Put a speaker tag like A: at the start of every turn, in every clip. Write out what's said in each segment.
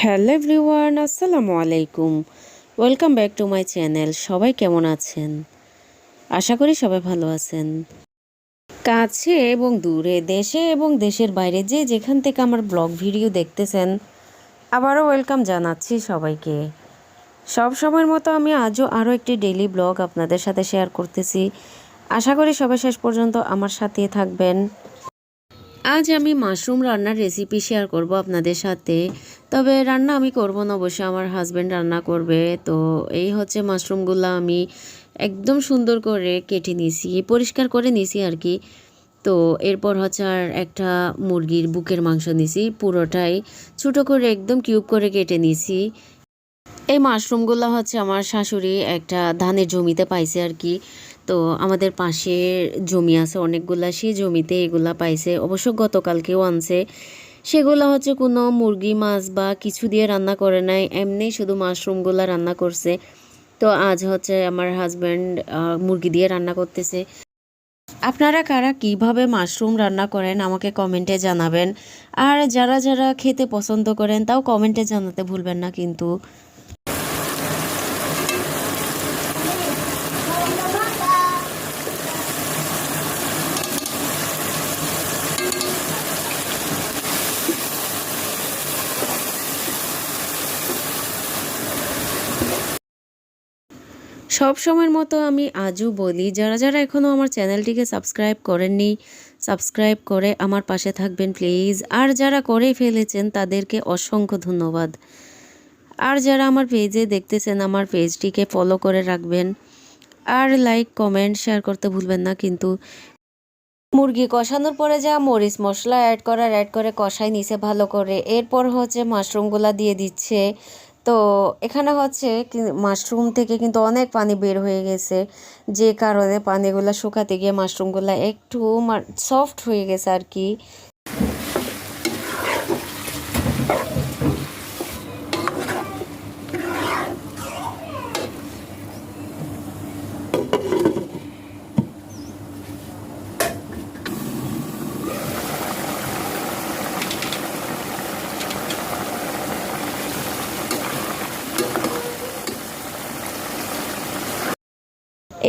A: Hello everyone, আসসালামু আলাইকুম। Welcome back to my channel. সবাই কেমন আছেন? আশা করি সবাই ভালো আছেন। কাছে এবং দূরে, দেশে এবং দেশের বাইরে যে যেখান থেকে আমার ব্লগ ভিডিও দেখতেছেন, আবারও ওয়েলকাম জানাচ্ছি সবাইকে। সব সময়ের মতো আমি আজও আরও একটি ডেইলি ব্লগ আপনাদের সাথে শেয়ার করতেছি। আশা করি সবাই শেষ পর্যন্ত আমার সাথে থাকবেন। আজ আমি মাশরুম রান্নার রেসিপি শেয়ার করব আপনাদের সাথে। তবে রান্না আমি করব না, অবশ্যই আমার হাজব্যান্ড রান্না করবে। তো এই হচ্ছে মাশরুমগুলো আমি একদম সুন্দর করে কেটে নিয়েছি, পরিষ্কার করে নিয়েছি আর কি। তো এরপর হচ্ছে আর একটা মুরগির বুকের মাংস নিয়েছি, পুরোটাই ছোটো করে একদম কিউব করে কেটে নিয়েছি। এই মাশরুমগুলো হচ্ছে আমার শাশুড়ি একটা ধানের জমিতে পাইছে আর কি। তো আমাদের পাশে জমি আছে অনেকগুলা, সেই জমিতে এগুলা পাইছে, অবশ্য গতকালকেও আনছে। সেগুলো হচ্ছে কোনো মুরগি মাছ বা কিছু দিয়ে রান্না করে নাই, এমনি শুধু মাশরুমগুলা রান্না করছে। তো আজ হচ্ছে আমার হাজব্যান্ড মুরগি দিয়ে রান্না করতেছে। আপনারা কারা কিভাবে মাশরুম রান্না করেন আমাকে কমেন্টে জানাবেন। আর যারা যারা খেতে পছন্দ করেন তাও কমেন্টে জানাতে ভুলবেন না কিন্তু। সব সময়ের মতো আমি আজও বলি, যারা যারা এখনও আমার চ্যানেলটিকে সাবস্ক্রাইব করেননি, সাবস্ক্রাইব করে আমার পাশে থাকবেন প্লিজ। আর যারা করে ফেলেছেন তাদেরকে অসংখ্য ধন্যবাদ। আর যারা আমার পেজে দেখতেছেন আমার পেজটিকে ফলো করে রাখবেন। আর লাইক কমেন্ট শেয়ার করতে ভুলবেন না কিন্তু। মুরগি কষানোর পরে যা মরিচ মশলা অ্যাড করে কষাই নিছে ভালো করে, এরপর হচ্ছে মাশরুমগুলা দিয়ে দিচ্ছে। তো এখানে হচ্ছে মাশরুম থেকে কিন্তু অনেক পানি বের হয়ে গেছে, যে কারণে পানিগুলা শুকাতে গিয়ে মাশরুমগুলা একটু সফট হয়ে গেছে আর কি।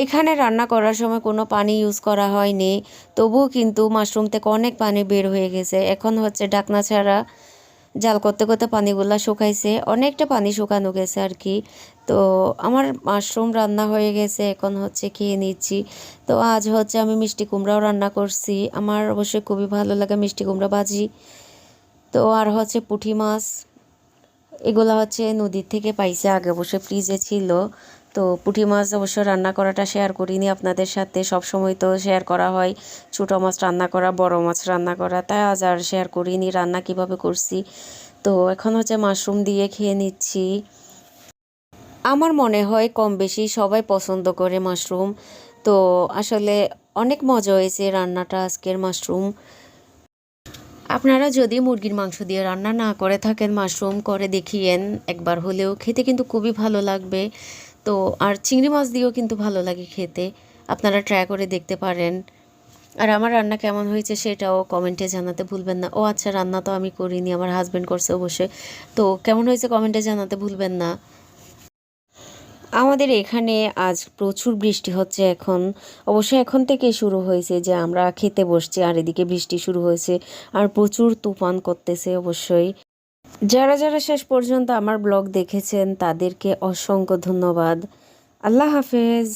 A: এখানে রান্না করার সময় কোনো পানি ইউজ করা হয়নি, তবুও কিন্তু মাশরুম থেকে অনেক পানি বের হয়ে গেছে। এখন হচ্ছে ঢাকনা ছাড়া জাল করতে করতে পানিগুলা শুকাইছে, অনেকটা পানি শুকানো গেছে আর কি। তো আমার মাশরুম রান্না হয়ে গেছে, এখন হচ্ছে খেয়ে নিচ্ছি। তো আজ হচ্ছে আমি মিষ্টি কুমড়াও রান্না করছি, আমার অবশ্যই খুবই ভালো লাগে মিষ্টি কুমড়া ভাজি। তো আর হচ্ছে পুঁটি মাছ, এগুলো হচ্ছে নদীর থেকে পাইছে, আগে অবশ্যই ফ্রিজে ছিল। তো পুঁটি মাছ অবশ্য রান্না করাটা শেয়ার করিনি আপনাদের সাথে, সব সময় তো শেয়ার করা হয় ছোটো মাছ রান্না করা, বড় মাছ রান্না করা, তাই আজ আর শেয়ার করিনি রান্না কিভাবে করছি। তো এখন হচ্ছে মাশরুম দিয়ে খেয়ে নিচ্ছি। আমার মনে হয় কম বেশি সবাই পছন্দ করে মাশরুম। তো আসলে অনেক মজা হয়েছে রান্নাটা আজকের মাশরুম। আপনারা যদি মুরগির মাংস দিয়ে রান্না না করে থাকেন, মাশরুম করে দেখিয়েন একবার হলেও, খেতে কিন্তু খুবই ভালো লাগবে। তো আর চিংড়ি মাছ দিয়েও কিন্তু ভালো লাগে খেতে, আপনারা ট্রাই করে দেখতে পারেন। আর আমার রান্না কেমন হয়েছে সেটাও কমেন্টে জানাতে ভুলবেন না। ও আচ্ছা, রান্না তো আমি করিনি, আমার হাজব্যান্ড করছে অবশ্যই। তো কেমন হয়েছে কমেন্টে জানাতে ভুলবেন না। আমাদের এখানে আজ প্রচুর বৃষ্টি হচ্ছে এখন, অবশ্যই এখন থেকে শুরু হয়েছে যে আমরা খেতে বসছি আর এদিকে বৃষ্টি শুরু হয়েছে আর প্রচুর তুফান করতেছে অবশ্যই। যারা যারা শেষ পর্যন্ত আমার ব্লগ দেখেছেন তাদেরকে অসংখ্য ধন্যবাদ। আল্লাহ হাফেজ।